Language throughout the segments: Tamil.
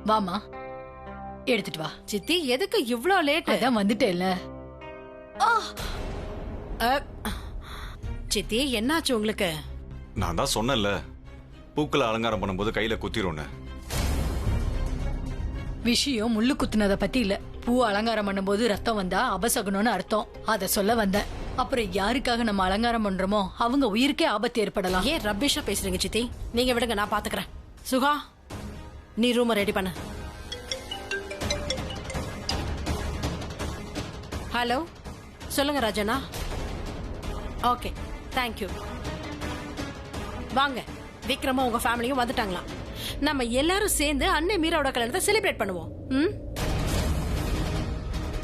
வாமா, எடுத்துட்டு வா. சித்தி எதுக்கு இவ்ளோ லேட்? அதான் வந்துட்டேல்ல. சித்தி என்னாச்சு உங்களுக்கு? நான் தான் சொன்னேன்ல, பூக்களை அலங்காரம் பண்ணும்போது கையில குத்திரோன்னு. விஷயம் முள்ளு குத்துனத பத்தி இல்ல. பூ அலங்காரம் பண்ணும்போது ரத்தம் வந்தா அபசகுனம்னு அர்த்தம். அத சொல்ல வந்தேன். அப்புறம் யாருக்காக நம்ம அலங்காரம் பண்றோமோ அவங்க உயிருக்கே ஆபத்து ஏற்படலாம். ஏன் ரப்பிஷா பேசுறீங்க சித்தி? நீங்க விடுங்க, நான் பாத்துக்கிறேன். சுகா, நீ ரூமை ரெடி பண்ணு. ஹலோ, சொல்லுங்க ராஜனா. Okay, thank you. வாங்க, விக்ரமா உங்க ஃபேமிலியும் வந்துட்டாங்களாம். நம்ம எல்லாரும் சேர்ந்து அன்னை மீராவோட கல்யாணத்தை செலிப்ரேட் பண்ணுவோம்.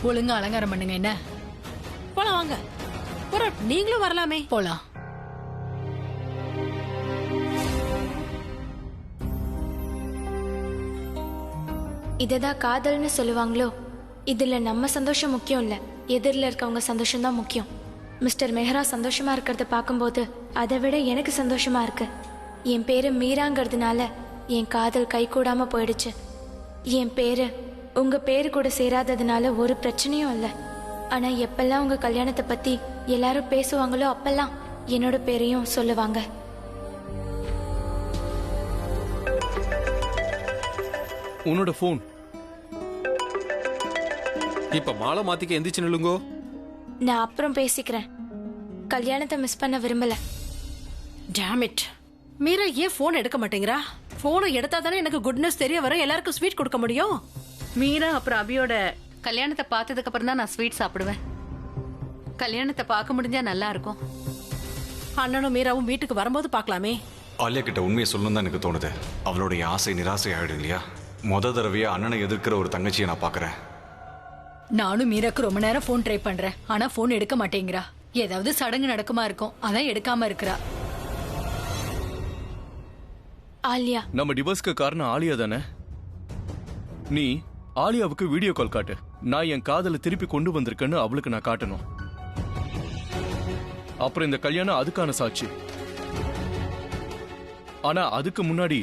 ஒழுங்கா அலங்காரம் பண்ணுங்க. என்ன போலாம் வாங்க. நீங்களும் வரலாமே. போலாம். இததான் காதல்னு சொல்லுவாங்களோ? இதுல நம்ம சந்தோஷம் முக்கியம் இல்ல, எதிரில் இருக்கவங்க சந்தோஷம் தான் முக்கியம். மிஸ்டர் மெஹரா சந்தோஷமா இருக்கிறத பார்க்கும்போது அதை விட எனக்கு சந்தோஷமா இருக்கு. என் பேரு மீராங்கிறதுனால என் காதல் கை கூடாம போயிடுச்சு. என் பேரு உங்க பேரு கூட சேராததுனால ஒரு பிரச்சனையும் இல்லை. ஆனா எப்பெல்லாம் உங்க கல்யாணத்தை பத்தி எல்லாரும் பேசுவாங்களோ அப்பெல்லாம் என்னோட பேரையும் சொல்லுவாங்க. உன்னோட போன் இப்ப மாலை மாத்திக்க எந்திரிச்சு நில்லுங்கோ. நான் அப்புறம் பேசிக்கிறேன். கல்யாணத்தை மிஸ் பண்ண விரும்பல. Dam it. மீரா ஏன் போன் எடுக்க மாட்டேங்கிறா? போனை எடுத்தா தானே எனக்கு குட்னஸ் தெரிய வர, எல்லாருக்கும் ஸ்வீட் கொடுக்க முடியும். மீரா அப்புறம் அபியோட கல்யாணத்தை பார்த்ததுக்கு அப்புறம் தான் நான் ஸ்வீட் சாப்பிடுவேன். கல்யாணத்தை பார்க்க முடிஞ்சா நல்லா இருக்கும். அண்ணனும் மீராவும் வீட்டுக்கு வரும்போது பார்க்கலாமே. ஆலியா கிட்ட உண்மையை சொல்லணும் தான் எனக்கு தோணுது. அவளுடைய ஆசை நிராசை ஆயிடும் இல்லையா? முத தடவையா அண்ணனை எதிர்க்கிற ஒரு தங்கச்சியை நான் பாக்குறேன். நானும் மீராக்கு ரொம்ப நேரம் போன் ட்ரை பண்றேன். ஆனா போன் எடுக்க மாட்டேங்கிறா. ஏதாவது சடங்கு நடக்குமா இருக்கும், அதான் எடுக்காம இருக்கிறா. ஆலியா, நம்ம டிவோர்ஸ்க்கு காரணம் ஆலியா தானே? நீ ஆலியாவுக்கு வீடியோ கால் காட்டு. நான் என் காதலை திருப்பி கொண்டு வந்திருக்கேன்னு அவளுக்கு நான் காட்டணும். அப்புறம் இந்த கல்யாணம் அதுக்கான சாட்சி. ஆனா அதுக்கு முன்னாடி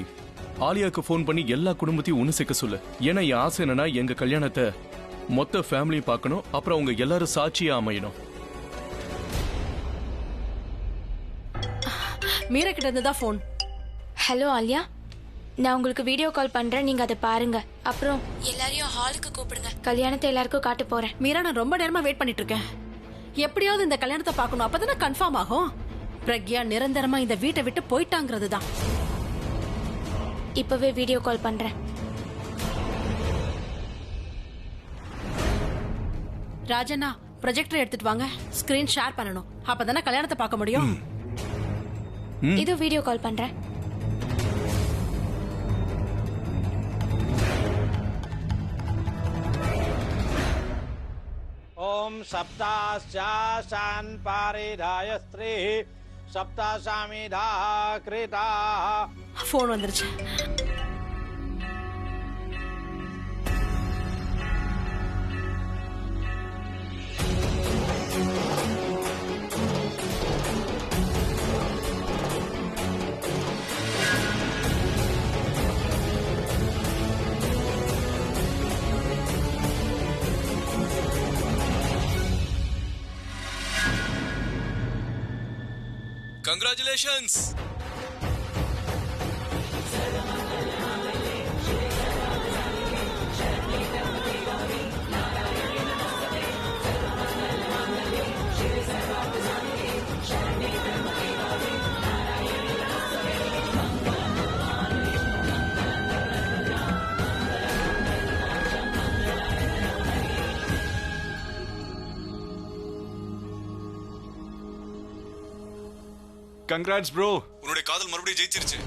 ஆலியாக்கு போன் பண்ணி எல்லா குடும்பத்தையும் ஒண்ணு சேர்க்க சொல்லு. ஏன்னா என் ஆசை என்னன்னா எங்க கல்யாணத்தை மொத்த ஃபேமிலியும் பார்க்கணும். அப்புறம் அவங்க எல்லாரும் சாட்சியா அமையணும். மீரா கிட்ட இருந்து தான் போன். ஹலோ ஆலியா, நான் உங்களுக்கு வீடியோ கால் பண்றேன், நீங்க அதை பாருங்க. அப்புறம் எல்லாரையும் ஹாலுக்கு கூப்பிடுங்க. கல்யாணத்தை எல்லாருக்கும் காட்ட போறேன். மீரா, நான் ரொம்ப நேரமா வெயிட் பண்ணிட்டு இருக்கேன். எப்படியாவது இந்த கல்யாணத்தை பார்க்கணும், அப்பதானே கன்ஃபார்ம் ஆகும். பிரக்யா நிரந்தரமா இந்த வீட்டை விட்டு போயிட்டாங்கிறது தான். இப்பவே வீடியோ கால் பண்றேன். ராஜண்ணா, ப்ரொஜெக்டர் எடுத்துட்டு வாங்க. ஸ்கிரீன் ஷேர் பண்ணணும், அப்பதானே கல்யாணத்தை பார்க்க முடியும். இது வீடியோ கால் பண்றேன். ओम सप्ताश्चाशान पारिधाय स्त्री सप्ताशामिधा कृता. போன் வந்துருச்சு. Congratulations! Congrats bro. உன்னுடைய காதல் மறுபடியும் ஜெயிச்சிருச்சு.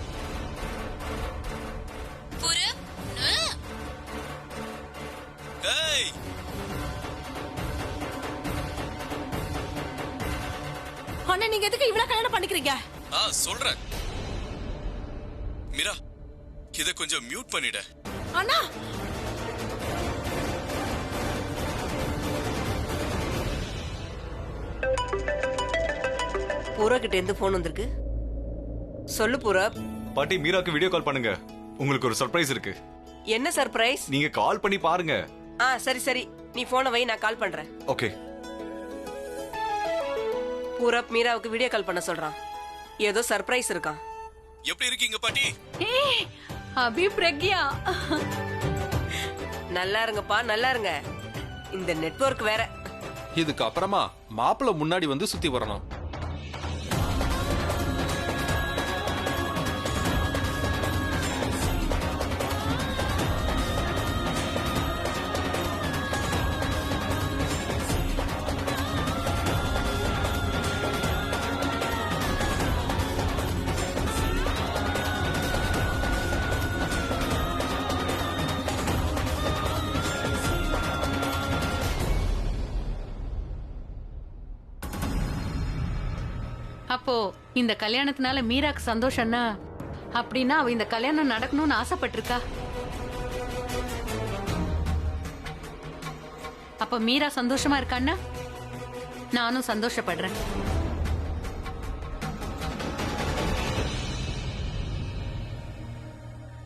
Hey! அண்ணா, நீங்க எதுக்கு இவ்வளவு கல்யாணம் பண்ணிக்கிறீங்க? சொல்றேன். மீரா, இத கொஞ்சம் மியூட் பண்ணிடு. அண்ணா, பூரா கிட்ட இருந்து போன் வந்திருக்கு. சொல்லு பூரா. பாட்டி, மீராக்கு வீடியோ கால் பண்ணுங்க. உங்களுக்கு ஒரு சர்ப்ரைஸ் இருக்கு. என்ன சர்ப்ரைஸ்? நீங்க கால் பண்ணி பாருங்க. சரி சரி, நீ போனை வை, நான் கால் பண்றேன். ஓகே. பூரப் மீராவுக்கு வீடியோ கால் பண்ண சொல்றான். ஏதோ சர்ப்ரைஸ் இருக்கான். எப்படி இருக்கீங்க பாட்டி? அபி பிரக்யா, நல்லா இருங்கப்பா, நல்லா இருங்க. இந்த நெட்வொர்க் வேற. இதுக்கு அப்புறமா மாப்பிள்ள முன்னாடி வந்து சுத்தி வரணும். அப்போ இந்த கல்யாணத்தினால மீராக்கு சந்தோஷம்னா அப்படின்னா அவ இந்த கல்யாணம் நடக்கணும்னு ஆசைப்பட்டிருக்கா. அப்ப மீரா சந்தோஷமா இருக்கான்னா நானும் சந்தோஷப்படுறேன்.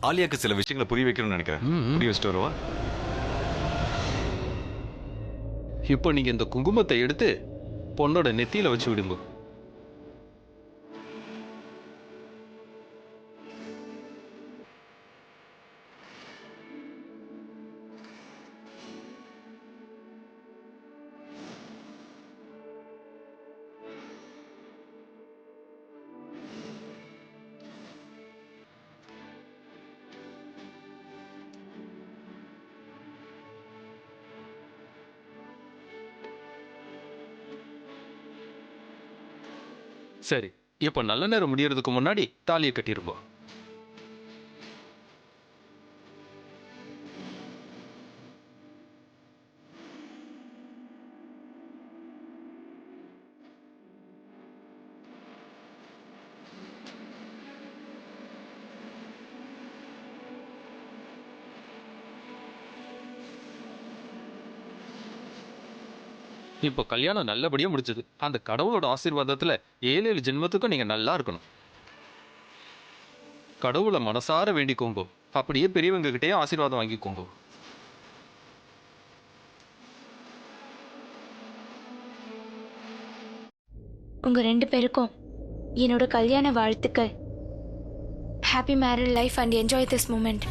ஆலியாக்கு சில விஷயங்களை புரிய வைக்கணும்னு நினைக்கிறேன். புரிய வச்சுட்டு வருவா. இப்போ நீங்க இந்த குங்குமத்தை எடுத்து பொண்ணோட நெத்தியில வச்சு விடுங்க. சரி, இப்ப நல்ல நேரம் முடியறதுக்கு முன்னாடி தாலியை கட்டிருப்போம். இப்போ கல்யாணம் நல்லபடியா முடிஞ்சது. அந்த கடவுளோட ஆசீர்வாதத்துல 7 ஜென்மத்துக்கும் நீங்க நல்லா இருக்கணும். கடவுளை மனசார வேண்டிக்கோங்க. அப்படியே பெரியவங்க கிட்டே ஆசீர்வாதம் வாங்கிக்கோங்க. உங்க 2 பேருக்கும் என்னோட கல்யாண வாழ்த்துக்கள். Happy married life and enjoy this moment.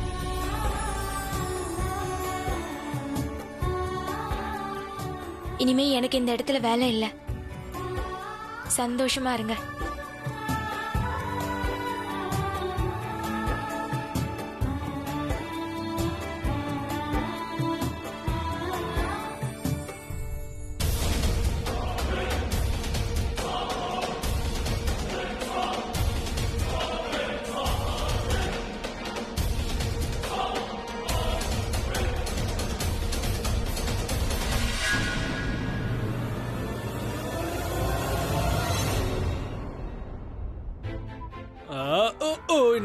இனிமே எனக்கு இந்த இடத்துல வேலை இல்லை. சந்தோஷமா இருங்க.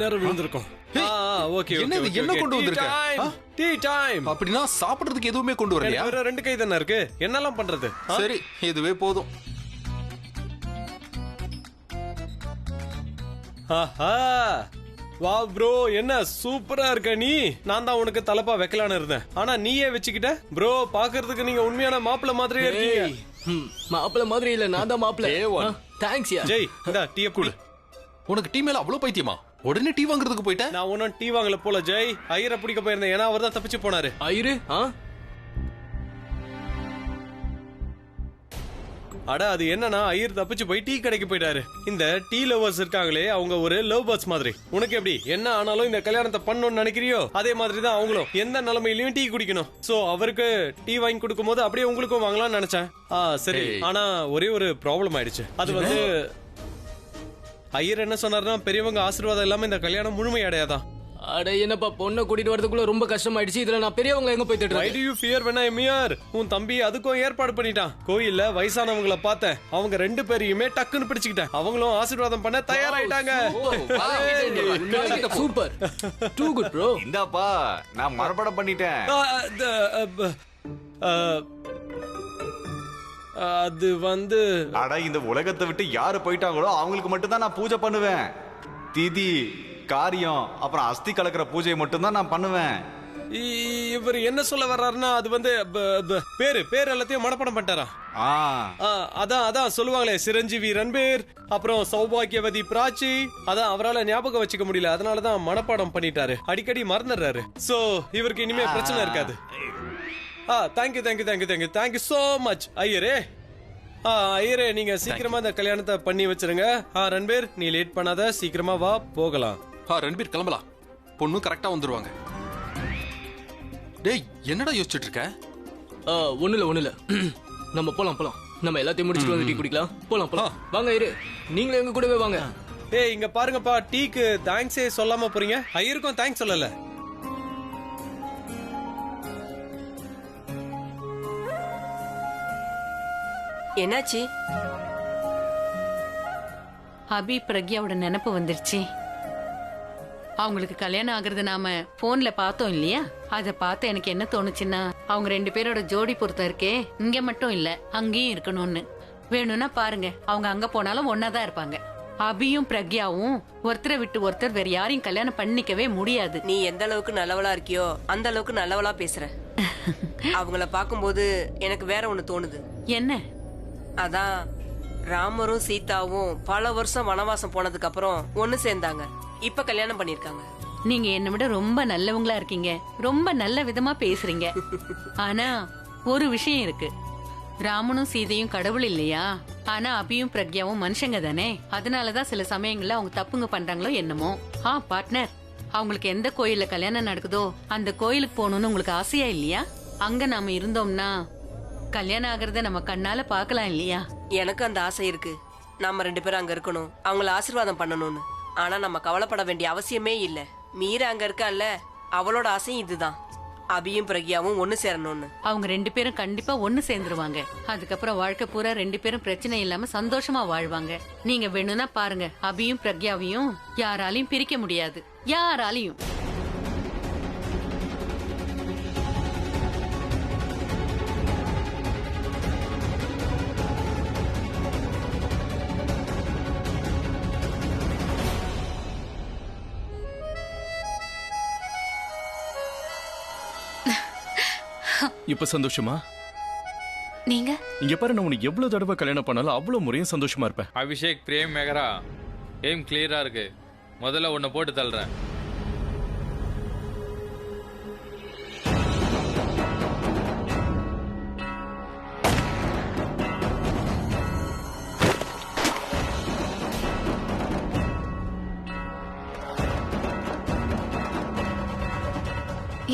நேரம் விழுந்திருக்கும். என்ன கொண்டு வந்திருக்க? Tea time. அப்படின்னா சாப்பிடுறதுக்கு எதுவுமே கொண்டு வரலையா? 2 கை தானே இருக்கு, என்னெல்லாம் பண்றது? சரி, இதுவே போதும். வா ப்ரோ, என்ன சூப்பரா இருக்க நீ. நான் தான் உனக்கு தலப்பா வைக்கலான்னு இருந்தேன், ஆனா நீயே வச்சுக்கிட்ட. ப்ரோ, பாக்குறதுக்கு நீங்க உண்மையான மாப்பிள்ள மாதிரியே இருக்கீங்க. மாப்பிள்ள மாதிரி இல்ல, நான் தான் மாப்பிள்ள. தேங்க்ஸ் யா. ஜெய், இந்தா டீயை குடு. உனக்கு டீ மேல அவ்வளவு பைத்தியமா? உடனே டீ வாங்குறதுக்கு போயிட்டேன். நான் ஒன்னும் டீ வாங்கல போல ஜெய். ஐயரை பிடிக்க போயிருந்தேன், ஏன்னா அவர் தான் தப்பிச்சு போனாரு. ஐயரு? அட, அது என்னன்னா ஐயர் தப்பிச்சு போய் டீ கடைக்கு போயிட்டாரு. இந்த டீ லவர்ஸ் இருக்காங்களே, அவங்க ஒரு லவ் பேர்ட்ஸ் மாதிரி. உனக்கு எப்படி என்ன ஆனாலும் இந்த கல்யாணத்தை பண்ணணும்னு நினைக்கிறியோ, அதே மாதிரி தான் அவங்களும் எந்த நிலைமையிலயும் டீ குடிக்கணும். சோ அவருக்கு டீ வாங்கி கொடுக்கும் போது அப்படியே உங்களுக்கும் வாங்கலாம்னு நினைச்சேன். சரி, ஆனா ஒரே ஒரு ப்ராப்ளம் ஆயிடுச்சு. அது வந்து ஐயர் என்ன சொன்னாருன்னா, பெரியவங்க ஆசீர்வாதம் இல்லாம இந்த கல்யாணம் முழுமை அடையாதான். அட என்னப்பா, பொண்ணை கூட்டிட்டு வரதுக்குள்ள ரொம்ப கஷ்டமாயிடுச்சு. இதுல நான் பெரியவங்களை எங்க போய் தேடுறேன்? Why do you fear when I am here? உன் தம்பி அதுக்கும் ஏற்பாடு பண்ணிட்டான். கோயில்ல வயசானவங்கள பார்த்தேன், அவங்க 2 பேரையுமே டக்குன்னு பிடிச்சுக்கிட்டேன். அவங்களும் ஆசீர்வாதம் பண்ண தயாராயிட்டாங்க. Super, too good bro. இந்தாப்பா, நான் மரபடம் பண்ணிட்டேன். அது வந்து அட, இந்த உலகத்தை விட்டு யாரு போயிட்டாங்களோ அவங்களுக்கு மட்டும்தான் நான் பூஜை பண்ணுவேன். திதி, காரியம், அப்புறம் அஸ்தி கலக்கிற பூஜையை மட்டும்தான் நான் பண்ணுவேன். இவர் என்ன சொல்ல வர்றாருன்னா அது வந்து பேர் எல்லாத்தையும் மனப்பாடம் பண்ணிட்டாரா? அதான் சொல்லுவாங்களே, சிரஞ்சீவி ரன்பீர், அப்புறம் சௌபாகியவதி பிராச்சி, அதான் அவரால் ஞாபகம் வச்சுக்க முடியல, அதனாலதான் மனப்பாடம் பண்ணிட்டாரு, அடிக்கடி மறந்துடுறாரு. சோ இவருக்கு இனிமே பிரச்சனை இருக்காது. தேங்க்யூ சோ மச் ஐயரே. ஐயரே, நீங்க சீக்கிரமா இந்த கல்யாணத்தை பண்ணி வச்சிருங்க. ரன்பீர், நீ லேட் பண்ணாத, சீக்கிரமா வா, போகலாம். ரன்பீர் கிளம்பலாம், பொண்ணு கரெக்டா வந்துருவாங்க. டேய், என்னடா யோசிச்சுட்டு இருக்க? ஒண்ணு இல்ல நம்ம போலாம். நம்ம எல்லாத்தையும் முடிச்சுட்டு வந்து டீ குடிக்கலாம். போலாம். வாங்க ஐயரே, நீங்களும் எங்க கூடவே வாங்க. ஏய், இங்க பாருங்கப்பா, டீக்கு தேங்க்ஸே சொல்லாம போறீங்க. ஐயருக்கும் தேங்க்ஸ் சொல்லல. என்னாச்சு? அபி பிரக்யாவோட நினைப்பு வந்துருச்சு. அவங்களுக்கு கல்யாணம் ஆகுறது நாம போன்ல பார்த்தோம் இல்லையா? அத பார்த்து எனக்கு என்ன தோணுச்சுன்னா, அவங்க 2 பேரோட ஜோடி பொருத்தம் இருக்கே, இங்க மட்டும் இல்ல அங்கேயும் இருக்கணும்னு. வேணும்னா பாருங்க, அவங்க அங்க போனாலும் ஒன்னாதான் இருப்பாங்க. அபியும் பிரக்யாவும் ஒருத்தரை விட்டு ஒருத்தர் வேற யாரையும் கல்யாணம் பண்ணிக்கவே முடியாது. நீ எந்த அளவுக்கு நல்லவளா இருக்கியோ அந்த அளவுக்கு நல்லவளா பேசுற. அவங்கள பாக்கும்போது எனக்கு வேற ஒண்ணு தோணுது. என்ன? அதான் ராமரும் சீதாவும் பல வருஷம் வனவாசம் போனதுக்கு அப்புறம் ஒண்ணு சேர்ந்தாங்க, இப்ப கல்யாணம் பண்ணிருக்காங்க. நீங்க என்னை விட ரொம்ப நல்லவங்களா இருக்கீங்க, ரொம்ப நல்ல விதமா பேசுறீங்க. ஆனா ஒரு விஷயம் இருக்கு, ராமனும் சீதையும் கடவுள் இல்லையா? ஆனா அபியும் பிரக்யாவும் மனுஷங்க தானே. அதனாலதான் சில சமயங்கள்ல அவங்க தப்புங்க பண்றாங்களோ என்னமோ. பார்ட்னர், அவங்களுக்கு எந்த கோயில்ல கல்யாணம் நடக்குதோ அந்த கோயிலுக்கு போகணும்னு உங்களுக்கு ஆசையா இல்லையா? அங்க நாம இருந்தோம்னா கல்யாணம் ஆகுறத நம்ம கண்ணால பாக்கலாம் இல்லையா? எனக்கு அந்த ஆசை இருக்கு, நாம 2 பேரும் அங்க இருக்கணும், அவங்கள ஆசீர்வாதம் பண்ணணும்னு. ஆனா நம்ம கவலைப்பட வேண்டிய அவசியமே இல்ல. மீரா அங்க இருக்கால, அவளோட ஆசையும் இதுதான், அபியும் பிரக்யாவும் ஒண்ணு சேரணும்னு. அவங்க 2 பேரும் கண்டிப்பா ஒண்ணு சேர்ந்துருவாங்க. அதுக்கப்புறம் வாழ்க்கை பூரா 2 பேரும் பிரச்சனை இல்லாம சந்தோஷமா வாழ்வாங்க. நீங்க வேணும்னா பாருங்க, அபியும் பிரக்யாவையும் யாராலையும் பிரிக்க முடியாது, யாராலையும். இப்ப சந்தோஷமா? நீங்க இங்க பாரு, நான் உனக்கு எவ்வளவு தடவை கல்யாணம் பண்ணாலும் அவ்வளவு முறையும் சந்தோஷமா இருப்பேன். அபிஷேக், பிரேம், மேகரா, எய்ம் கிளியரா இருக்கு. முதல்ல உன்னை போட்டு தள்ளுறேன்.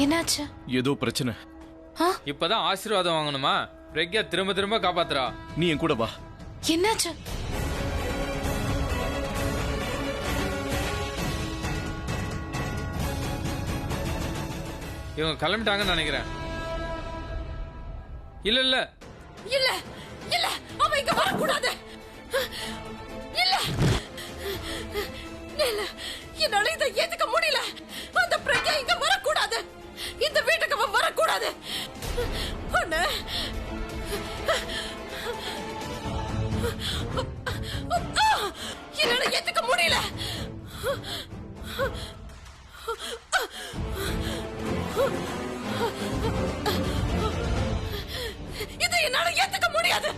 என்னாச்சு? ஏதோ பிரச்சனை. இப்பதான் ஆசீர்வாதம் வாங்கணுமா? பிரக்யா திரும்ப திரும்ப காப்பாத்துறா. நீ என் கூட வா. என்னாச்சு? இவங்க கிளம்பிட்டாங்கன்னு நினைக்கிறேன். இல்ல இல்ல இல்ல இல்ல, அவ இங்க வரக்கூடாது. இல்ல இல்ல, என்னால இதை ஏத்துக்க முடியல. அந்த பிரக்யா இங்க வரக்கூடாது, இந்த வீட்டுக்கு அவ வரக்கூடாது. அண்ணே, என்னால ஏத்துக்க முடியல. இதை என்னால ஏத்துக்க முடியாது.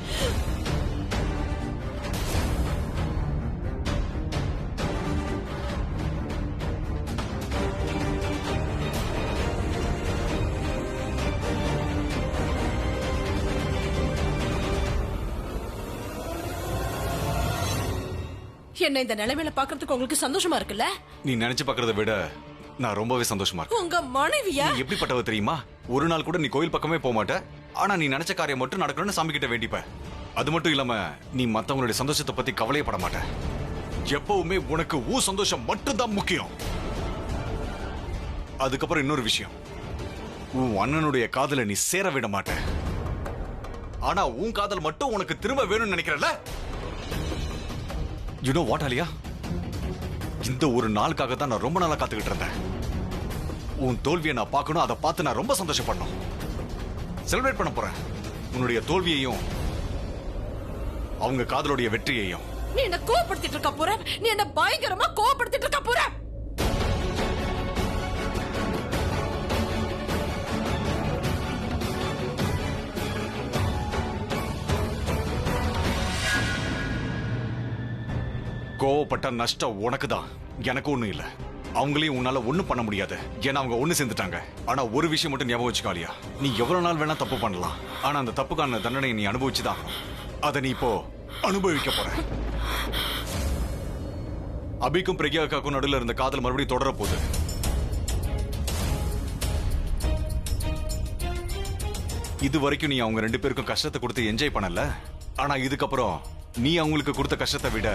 என்ன இந்த நிலைமையில பாக்குறதுக்கு உங்களுக்கு சந்தோஷமா இருக்குல்ல? நீ நினைச்சு பாக்குறத விட நான் ரொம்பவே சந்தோஷமா இருக்கேன். உங்க மனைவியா? நீ எப்படிப்பட்டவ தெரியுமா? ஒரு நாள் கூட நீ கோயில் பக்கமே போக மாட்ட. ஆனா நீ நினைச்ச காரியம் மட்டும் நடக்கணும்னு சாமி கிட்ட வேண்டிப்ப. அது மட்டும் இல்லாம நீ மத்தவங்களுடைய சந்தோஷத்தை பத்தி கவலையப்பட மாட்ட. எப்பவுமே உனக்கு உன் சந்தோஷம் மட்டும்தான் முக்கியம். அதுக்கப்புறம் இன்னொரு விஷயம், உன் அண்ணனுடைய காதலை நீ சேர விட மாட்ட. ஆனா உன் காதல் மட்டும் உனக்கு திரும்ப வேணும்னு நினைக்கிறல்ல? You know what, Alia? இந்த ஒரு நாளுக்காக தான் நான் ரொம்ப நாளா காத்துக்கிட்டு இருந்தேன். உன் தோல்வியை நான் பார்க்கணும், அதை பார்த்து நான் ரொம்ப சந்தோஷப்படணும். செலிப்ரேட் பண்ண போறேன் உன்னுடைய தோல்வியையும் அவங்க காதலுடைய வெற்றியையும். நீ என்ன கோபப்படுத்திட்டு இருக்க போற? நீ என்ன பயங்கரமா கோபப்படுத்திட்டு இருக்க போற? கோவப்பட்ட நஷ்டம் உனக்கு தான், எனக்கு ஒண்ணும் இல்ல. அவங்களையும் உன்னால ஒண்ணும் பண்ண முடியாது, ஏன்னா அவங்க ஒண்ணு சேர்ந்துட்டாங்க. ஆனா ஒரு விஷயம் மட்டும் ஞாபகம் வச்சுக்காலியா, நீ எவ்வளவு நாள் வேணா தப்பு பண்ணலாம், ஆனா அந்த தப்புக்கான தண்டனை நீ அனுபவிச்சுதான். அதை நீ இப்போ அனுபவிக்க போற. அபிக்கும் பிரக்யாவுக்கும் நடுவில் இருந்த காதல் மறுபடியும் தொடர போகுது. இது வரைக்கும் நீ அவங்க 2 பேருக்கும் கஷ்டத்தை கொடுத்து என்ஜாய் பண்ணல. ஆனா இதுக்கப்புறம் நீ அவங்களுக்கு கொடுத்த கஷ்டத்தை விட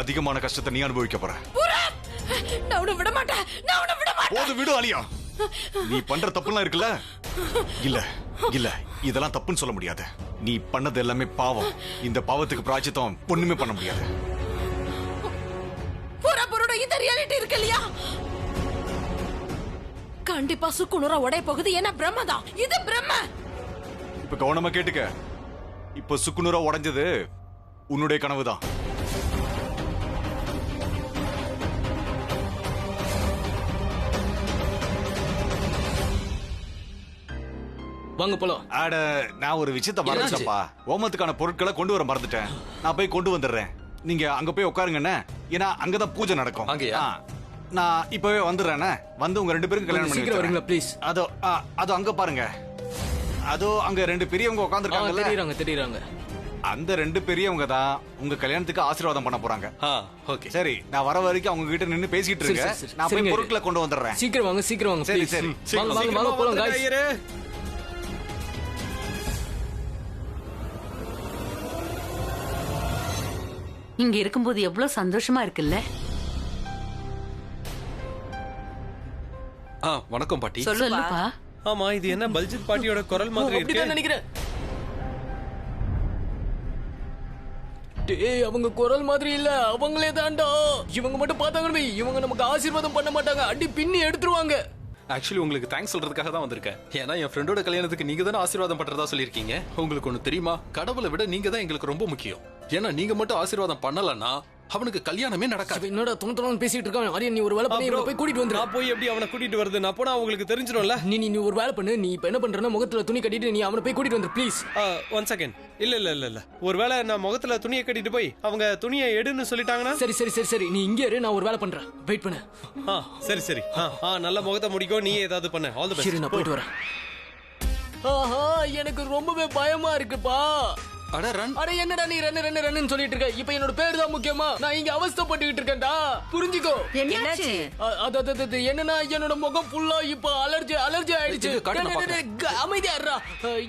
அதிகமான கஷ்டத்தை நீ அனுபவிக்க போற. போது விடு ஆலியா. நீ பண்ற தப்புலாம் இருக்குல்ல, இல்ல இல்ல இதெல்லாம் தப்புன்னு சொல்ல முடியாது. நீ பண்ணது எல்லாமே பாவம். இந்த பாவத்துக்கு பிராயச்சித்தம் ஒண்ணுமே பண்ண முடியாது. இந்த ரியாலிட்டி இருக்கு இல்லையா, கண்டிப்பா சுக்குநூறா உடைய போகுது. ஏன்னா பிரம்மதான், இது பிரம்ம. இப்ப கவனமா கேட்டுக்க. இப்ப சுக்குநூறா உடைஞ்சது உன்னுடைய கனவுதான். வாங்க போலாம். அட, நான் ஒரு விஷயத்தை மறந்துட்டேன்ப்பா. ஹோமத்துக்கான பொருட்களை கொண்டு வர மறந்துட்டேன். நான் போய் கொண்டு வந்துடுறேன். நீங்க அங்க போய் உட்காருங்கண்ணே, ஏன்னா அங்கதான் பூஜை நடக்கும். நான் இப்பவே வந்துடுறேண்ணே. வந்து உங்க 2 பேருக்கு கல்யாணம் பண்ணி வரீங்களா ப்ளீஸ்? அதோ அங்க பாருங்க, அதோ அங்க 2 பெரியவங்க உட்கார்ந்துருக்காங்கல்ல. தெரியுறாங்க. அந்த 2 பெரியவங்க தான் உங்க கல்யாணத்துக்கு ஆசீர்வாதம் பண்ண போறாங்க. ஓகே சரி, நான் வர வரைக்கும் அவங்க கிட்ட நின்னு பேசிட்டு இருக்கேன். நான் போய் பொருட்களை கொண்டு வந்துடுறேன். சீக்கிரம் வாங்க, சீக்கிரம் வாங்க. சரி சரி, வாங்க போலாம் गाइस. இங்க இருக்கும்போது எவ்வளவு சந்தோஷமா இருக்குல்ல. வணக்கம் பாட்டி. சொல்லுப்பா. ஆமா, இது என்ன பல்ஜித் பாட்டியோட குரல் மாதிரி இருக்கு? நினைக்கிறேன். டேய், அவங்க குரல் மாதிரி இல்ல, அவங்களே தான்டா. இவங்க மட்டும் பார்த்தாங்கன்னு இவங்க நமக்கு ஆசீர்வாதம் பண்ண மாட்டாங்க, அடி பின்னி எடுத்துருவாங்க. ஆக்சுவலி உங்களுக்கு தேங்க்ஸ் சொல்றதுக்காக தான் வந்திருக்கேன். ஏன்னா என் ஃப்ரெண்டோட கல்யாணத்துக்கு நீங்க தானே ஆசீர்வாதம் பண்றதா சொல்லியிருக்கீங்க. உங்களுக்கு ஒண்ணு தெரியுமா, கடவுளை விட நீங்க தான் எங்களுக்கு ரொம்ப முக்கியம். ஏன்னா நீங்க மட்டும் ஆசீர்வாதம் பண்ணலன்னா அவனுக்கு கல்யாணமே நடக்காது. என்னடா துணி பேசிட்டு இருக்கான். ஆரியா, நீ ஒரு வேலை பண்ணி போய் கூட்டிட்டு வந்து. நான் போய் எப்படி அவனை கூட்டிட்டு வருது? நான் போனா அவங்களுக்கு தெரிஞ்சிடும்ல. நீ ஒரு வேலை பண்ணு. நீ இப்ப என்ன பண்றனா, முகத்துல துணி கட்டிட்டு நீ அவனை போய் கூட்டிட்டு வந்து ப்ளீஸ். 1 செகண்ட். இல்ல ஒருவேளை நான் முகத்துல துணியை கட்டிட்டு போய் அவங்க துணியை எடுன்னு சொல்லிட்டாங்கன்னா? சரி நீ இங்கே இரு, நான் ஒரு வேலை பண்றேன். வெயிட் பண்ணு. சரி நல்ல முகத்தை முடிக்கும். நீ ஏதாவது பண்ணு. All the best. சரி, நான் போயிட்டு வரேன். ஆஹா, எனக்கு ரொம்பவே பயமா இருக்குப்பா. அட என்னடா நீ ரன்னு சொல்லிட்டு இருக்க? இப்ப என்னோட பேர் தான் முக்கியமா? நான் இங்க அவஸ்தைப்பட்டுக்கிட்டு இருக்கேன்டா, புரிஞ்சுக்கோ. என்னாச்சு? அது என்னன்னா, என்னோட முகம் ஃபுல்லா இப்ப அலர்ஜி ஆயிடுச்சு. அமைதியா இருடா.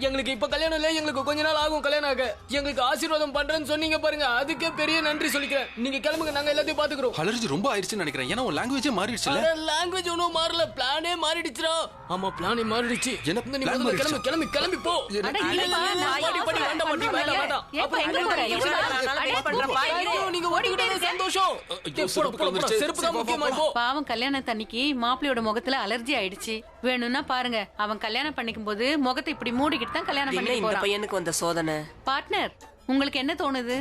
எங்களுக்கு இப்ப கல்யாணம் இல்ல, எங்களுக்கு கொஞ்ச நாள் ஆகும் கல்யாணம் ஆக. எங்களுக்கு ஆசீர்வாதம் பண்றேன்னு சொன்னீங்க பாருங்க, அதுக்கே பெரிய நன்றி சொல்லிக்கிறேன். நீங்க கிளம்புங்க, நாங்க எல்லாத்தையும் பாத்துக்கிறோம். அலர்ஜி ரொம்ப ஆயிடுச்சுன்னு நினைக்கிறேன். ஏன்னா உன் லாங்குவேஜே மாறிடுச்சுல. லாங்குவேஜ் ஒன்னும் மாறல, பிளானே மாறிடுச்சுடா. ஆமா, பிளானே மாறிடுச்சு. கிளம்பி போ. பாவம், கல்யாணத்தன்னைக்கு மாப்பிள்ளையோட முகத்துல அலர்ஜி ஆயிடுச்சு. வேணும்னா பாருங்க, அவன் கல்யாணம் பண்ணிக்கும் போது முகத்தை இப்படி மூடிக்கிட்டு தான் கல்யாணம் பண்ணி போறான். பையனுக்கு வந்த சோதனை. பார்ட்னர், உங்களுக்கு என்ன தோணுது?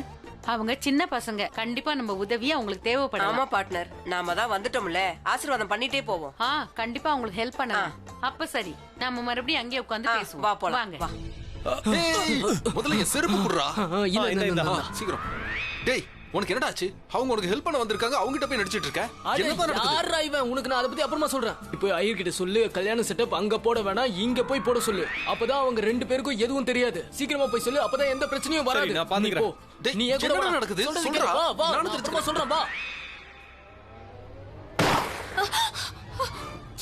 அவங்க சின்ன பசங்க, கண்டிப்பா நம்ம உதவி அவங்களுக்கு தேவைப்படும். ஆமா பார்ட்னர், நாம தான் வந்துட்டோம்ல, ஆசீர்வாதம் பண்ணிட்டே போவோம். கண்டிப்பா அவங்களுக்கு ஹெல்ப் பண்ணலாம். அப்ப சரி, நாம மறுபடியும் அங்கேயே உட்கார்ந்து பேசுவோம். வா போலாம். வாங்க. முதல்ல என் செருப்பு குடுறா. சீக்கிரம். டேய், உனக்கு என்னடா ஆச்சு? அவங்க உனக்கு ஹெல்ப் பண்ண வந்திருக்காங்க, அவங்க கிட்ட போய் நடிச்சிட்டு இருக்க. என்னதான் யாரா இவன்? உனக்கு நான் அத பத்தி அப்புறமா சொல்றேன். இப்போ ஐயர் கிட்ட சொல்லு, கல்யாண செட்டப் அங்க போட வேணாம், இங்க போய் போட சொல்லு. அப்பதான் அவங்க 2 பேருக்கும் எதுவும் தெரியாது. சீக்கிரமா போய் சொல்லு, அப்பதான் எந்த பிரச்சனையும் வராது. நான் பாத்துக்கிறேன். நீ என்ன நடக்குது சொல்றா. வா, நான் சொல்றேன். வா.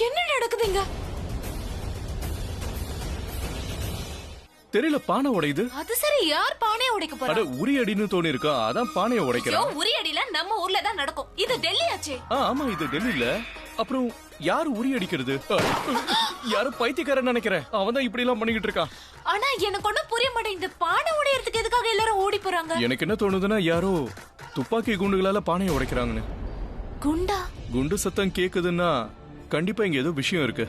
என்ன நடக்குதுங்க? தெரியல, பானை உடையுது. அது சரி, யார் பானையை உடைக்க போறா? அட, உரி அடின்னு தோணி இருக்கா, அதான் பானையை உடைக்கிறான். உரி அடில நம்ம ஊர்ல தான் நடக்கும். இது டெல்லி ஆச்சே. ஆமா, இது டெல்லில. அப்புறம் யாரு உரி அடிக்கிறது? யாரும் பைத்தியக்காரன் நினைக்கிறேன். அவன் தான் இப்படி எல்லாம் பண்ணிக்கிட்டு இருக்கான். ஆனா எனக்கு ஒண்ணும் புரிய மாட்டேங்குது. பானை உடையறதுக்கு எதுக்காக எல்லாரும் ஓடி போறாங்க? எனக்கு என்ன தோணுதுன்னா, யாரோ துப்பாக்கி குண்டுகளால பானையை உடைக்கிறாங்கன்னு. குண்டா? குண்டு சத்தம் கேக்குதுன்னா கண்டிப்பா இங்க ஏதோ விஷயம் இருக்கு.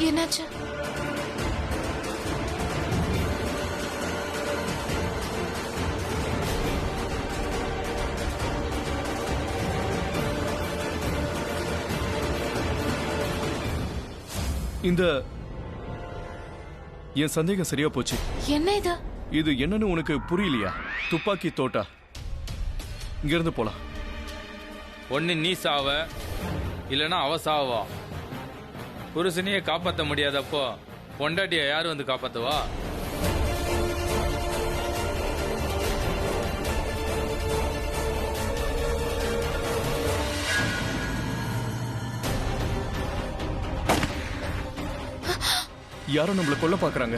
என்னாச்சு? இந்த என் சந்தேகம் சரியா போச்சு. என்ன இது? இது என்னன்னு உனக்கு புரியலையா? துப்பாக்கி தோட்டா. இங்க இருந்து போலாம். ஒன்னு நீ சாவ இல்லனா அவ சாவா. புருஷனையே காப்பாத்த முடியாதப்போ பொண்டாட்டிய யாரு வந்து காப்பாத்துவா? யாரும் நம்மள கொல்ல பாக்குறாங்க.